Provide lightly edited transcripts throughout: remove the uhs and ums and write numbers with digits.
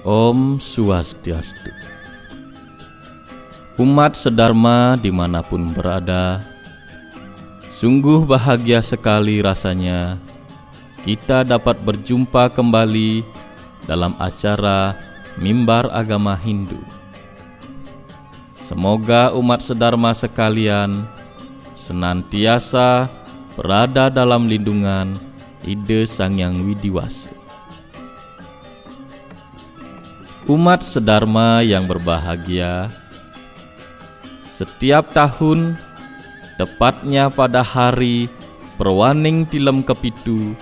Om Swastiastu. Umat sedharma dimanapun berada, sungguh bahagia sekali rasanya kita dapat berjumpa kembali dalam acara Mimbar Agama Hindu. Semoga umat sedharma sekalian senantiasa berada dalam lindungan Ide Sang Hyang Widiwasa. Umat sedharma yang berbahagia, setiap tahun, tepatnya pada hari Perwaning Tilem Kepitu,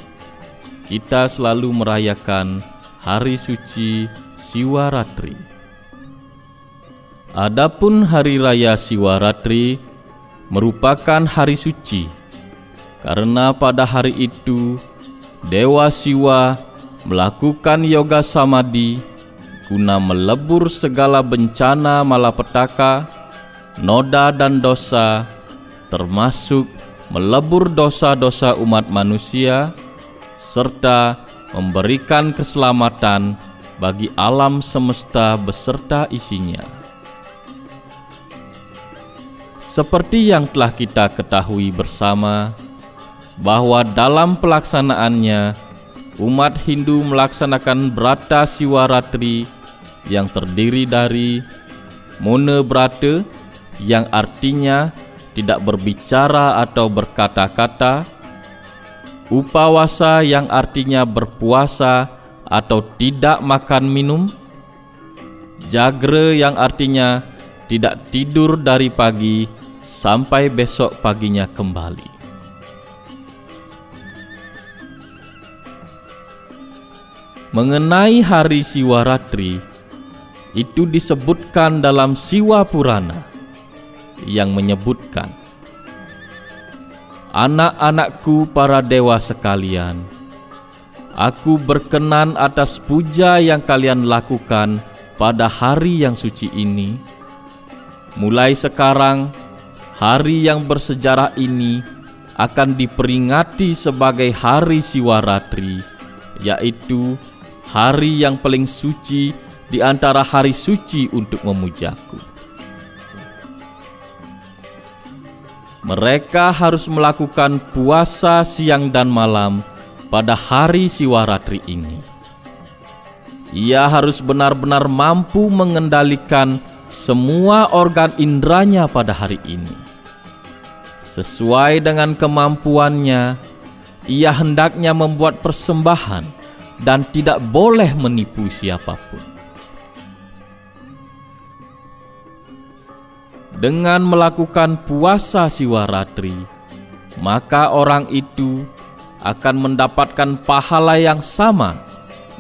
kita selalu merayakan Hari Suci Siwaratri. Adapun Hari Raya Siwaratri merupakan hari suci, karena pada hari itu Dewa Siwa melakukan yoga samadhi guna melebur segala bencana malapetaka, noda dan dosa, termasuk melebur dosa-dosa umat manusia, serta memberikan keselamatan bagi alam semesta beserta isinya. Seperti yang telah kita ketahui bersama, bahwa dalam pelaksanaannya, umat Hindu melaksanakan Brata Siwaratri yang terdiri dari Mona Brata, yang artinya tidak berbicara atau berkata-kata, Upawasa yang artinya berpuasa atau tidak makan minum, Jagra yang artinya tidak tidur dari pagi sampai besok paginya kembali. Mengenai hari Siwaratri, itu disebutkan dalam Siwa Purana yang menyebutkan, anak-anakku para dewa sekalian, aku berkenan atas puja yang kalian lakukan pada hari yang suci ini. Mulai sekarang, hari yang bersejarah ini akan diperingati sebagai Hari Siwaratri, yaitu hari yang paling suci di antara hari suci untuk memujaku. Mereka harus melakukan puasa siang dan malam pada hari Siwaratri ini. Ia harus benar-benar mampu mengendalikan semua organ indranya pada hari ini. Sesuai dengan kemampuannya, ia hendaknya membuat persembahan dan tidak boleh menipu siapapun. Dengan melakukan puasa Siwaratri, maka orang itu akan mendapatkan pahala yang sama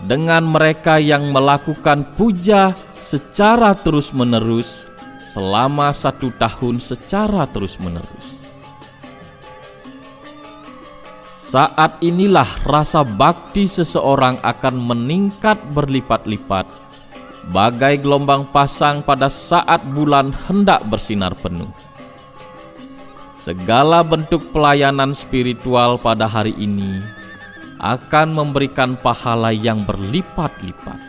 dengan mereka yang melakukan puja secara terus-menerus selama 1 tahun secara terus-menerus. Saat inilah rasa bakti seseorang akan meningkat berlipat-lipat, bagai gelombang pasang pada saat bulan hendak bersinar penuh. Segala bentuk pelayanan spiritual pada hari ini akan memberikan pahala yang berlipat-lipat.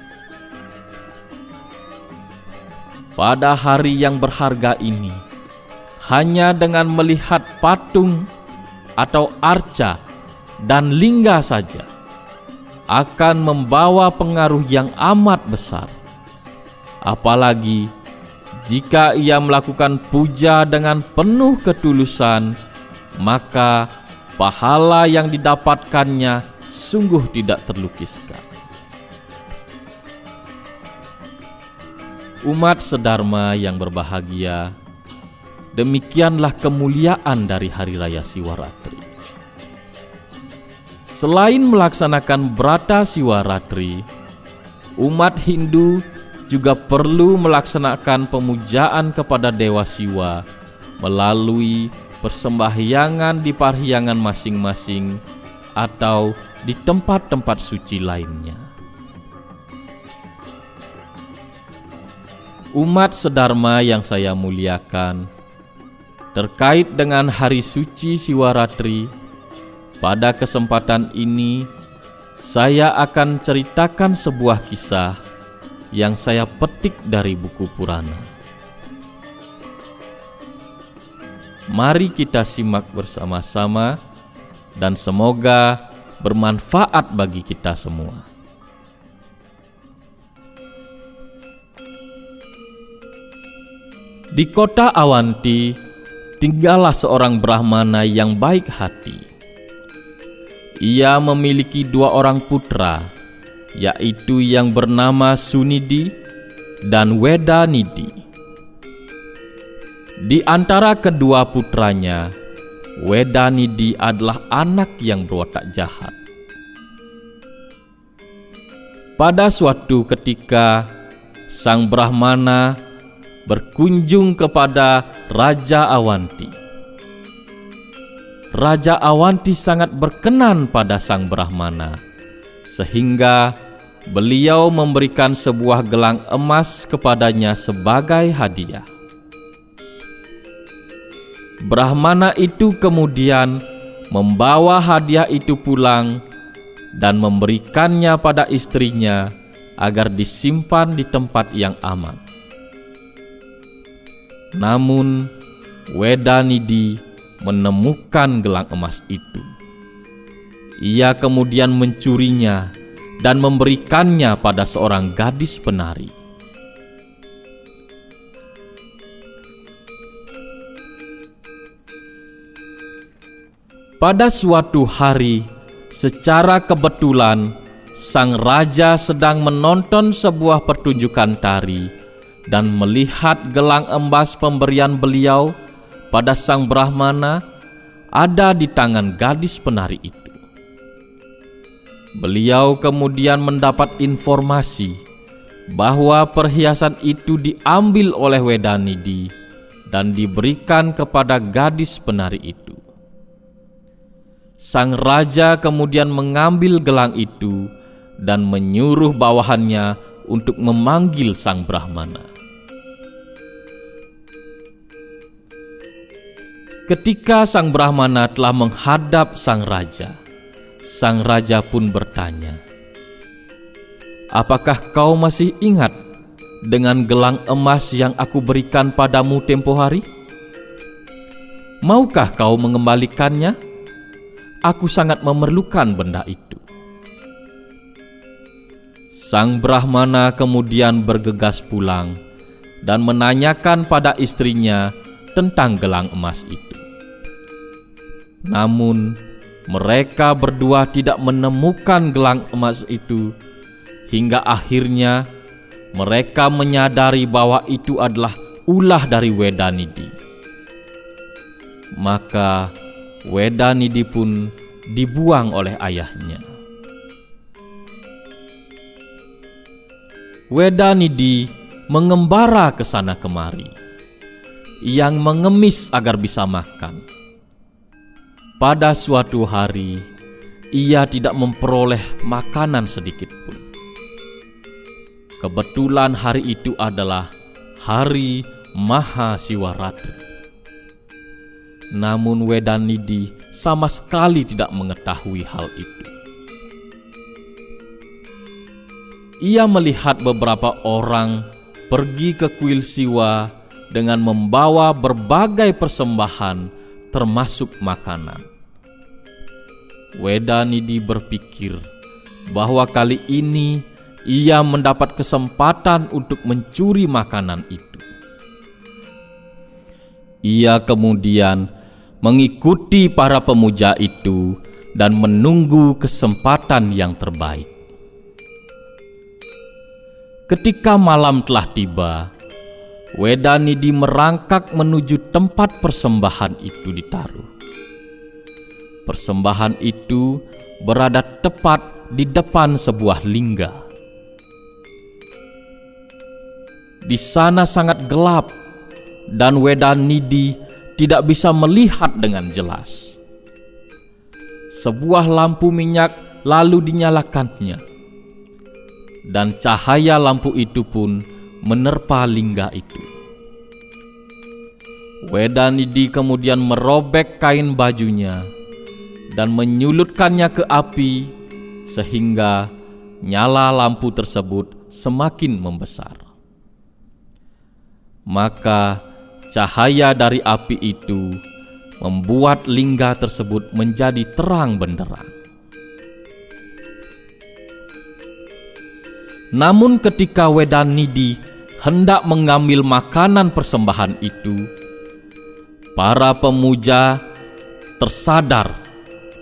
Pada hari yang berharga ini, hanya dengan melihat patung atau arca dan lingga saja akan membawa pengaruh yang amat besar. Apalagi jika ia melakukan puja dengan penuh ketulusan, maka pahala yang didapatkannya sungguh tidak terlukiskan. Umat sedharma yang berbahagia, demikianlah kemuliaan dari Hari Raya Siwaratri. Selain melaksanakan Brata Siwaratri, umat Hindu juga perlu melaksanakan pemujaan kepada Dewa Siwa melalui persembahyangan di parhyangan masing-masing atau di tempat-tempat suci lainnya. Umat sedharma yang saya muliakan, terkait dengan Hari Suci Siwaratri, pada kesempatan ini saya akan ceritakan sebuah kisah yang saya petik dari buku Purana. Mari kita simak bersama-sama dan semoga bermanfaat bagi kita semua. Di kota Awanti tinggallah seorang Brahmana yang baik hati. Ia memiliki 2 orang putra, yaitu yang bernama Sunidi dan Wedanidi. Di antara kedua putranya, Wedanidi adalah anak yang berwatak jahat. Pada suatu ketika, sang Brahmana berkunjung kepada Raja Awanti. Raja Awanti sangat berkenan pada sang Brahmana, sehingga beliau memberikan sebuah gelang emas kepadanya sebagai hadiah. Brahmana itu kemudian membawa hadiah itu pulang dan memberikannya pada istrinya agar disimpan di tempat yang aman. Namun, Wedanidi menemukan gelang emas itu. Ia kemudian mencurinya dan memberikannya pada seorang gadis penari. Pada suatu hari, secara kebetulan, sang raja sedang menonton sebuah pertunjukan tari dan melihat gelang emas pemberian beliau pada sang Brahmana ada di tangan gadis penari itu. Beliau kemudian mendapat informasi bahwa perhiasan itu diambil oleh Wedanidi dan diberikan kepada gadis penari itu. Sang raja kemudian mengambil gelang itu dan menyuruh bawahannya untuk memanggil sang Brahmana. Ketika sang Brahmana telah menghadap sang raja pun bertanya, "Apakah kau masih ingat dengan gelang emas yang aku berikan padamu tempo hari? Maukah kau mengembalikannya? Aku sangat memerlukan benda itu." Sang Brahmana kemudian bergegas pulang dan menanyakan pada istrinya tentang gelang emas itu. Namun, mereka berdua tidak menemukan gelang emas itu hingga akhirnya mereka menyadari bahwa itu adalah ulah dari Wedanidi. Maka Wedanidi pun dibuang oleh ayahnya. Wedanidi mengembara ke sana kemari, yang mengemis agar bisa makan. Pada suatu hari, ia tidak memperoleh makanan sedikit pun. Kebetulan hari itu adalah hari Mahasiwaratri. Namun Wedanidi sama sekali tidak mengetahui hal itu. Ia melihat beberapa orang pergi ke kuil Siwa dengan membawa berbagai persembahan termasuk makanan. Wedanidi berpikir bahwa kali ini ia mendapat kesempatan untuk mencuri makanan itu. Ia kemudian mengikuti para pemuja itu dan menunggu kesempatan yang terbaik. Ketika malam telah tiba, Wedanidi merangkak menuju tempat persembahan itu ditaruh. Persembahan itu berada tepat di depan sebuah lingga. Di sana sangat gelap dan Wedanidi tidak bisa melihat dengan jelas. Sebuah lampu minyak lalu dinyalakannya, dan cahaya lampu itu pun menerpa lingga itu. Wedanidi kemudian merobek kain bajunya dan menyulutkannya ke api sehingga nyala lampu tersebut semakin membesar. Maka cahaya dari api itu membuat lingga tersebut menjadi terang benderang. Namun ketika Wedanidi hendak mengambil makanan persembahan itu, para pemuja tersadar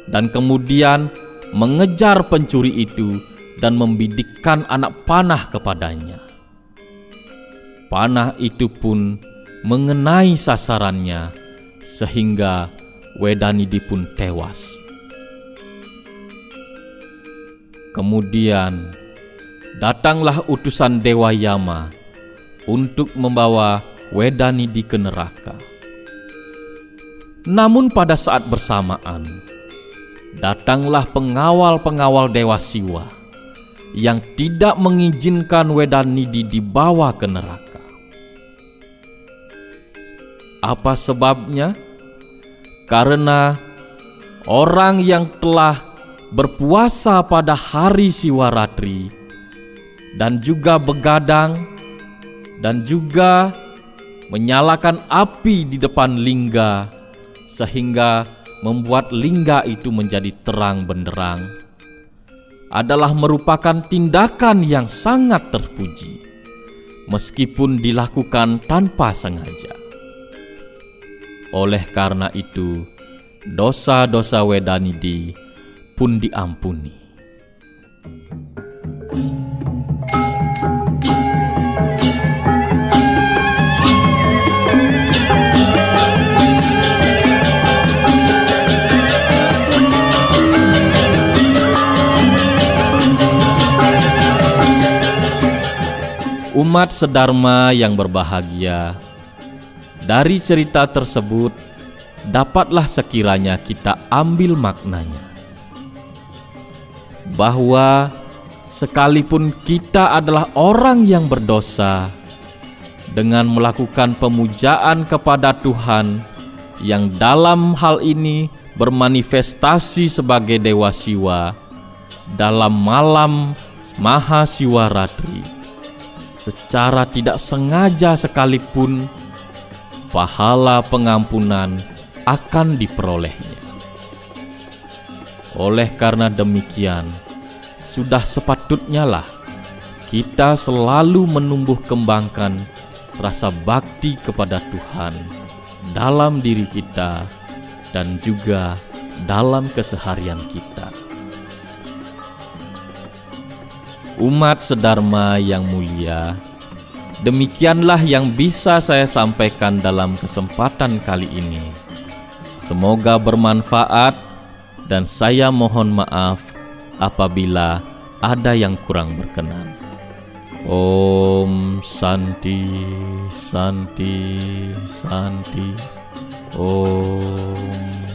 dan kemudian mengejar pencuri itu dan membidikkan anak panah kepadanya. Panah itu pun mengenai sasarannya sehingga Wedanidi pun tewas. Kemudian datanglah utusan Dewa Yama untuk membawa Wedanidi ke neraka. Namun pada saat bersamaan datanglah pengawal-pengawal Dewa Siwa yang tidak mengizinkan Wedanidi dibawa ke neraka. Apa sebabnya? Karena orang yang telah berpuasa pada hari Siwaratri dan juga begadang dan juga menyalakan api di depan lingga sehingga membuat lingga itu menjadi terang benderang adalah merupakan tindakan yang sangat terpuji meskipun dilakukan tanpa sengaja. Oleh karena itu, dosa-dosa Wedanidi pun diampuni. Umat sedharma yang berbahagia, dari cerita tersebut dapatlah sekiranya kita ambil maknanya bahwa sekalipun kita adalah orang yang berdosa, dengan melakukan pemujaan kepada Tuhan yang dalam hal ini bermanifestasi sebagai Dewa Siwa dalam malam Maha Siwaratri, secara tidak sengaja sekalipun pahala pengampunan akan diperolehnya. Oleh karena demikian, sudah sepatutnya lah kita selalu menumbuh kembangkan rasa bakti kepada Tuhan dalam diri kita dan juga dalam keseharian kita. Umat sedharma yang mulia, demikianlah yang bisa saya sampaikan dalam kesempatan kali ini. Semoga bermanfaat dan saya mohon maaf apabila ada yang kurang berkenan. Om Santi, Santi, Santi. Om.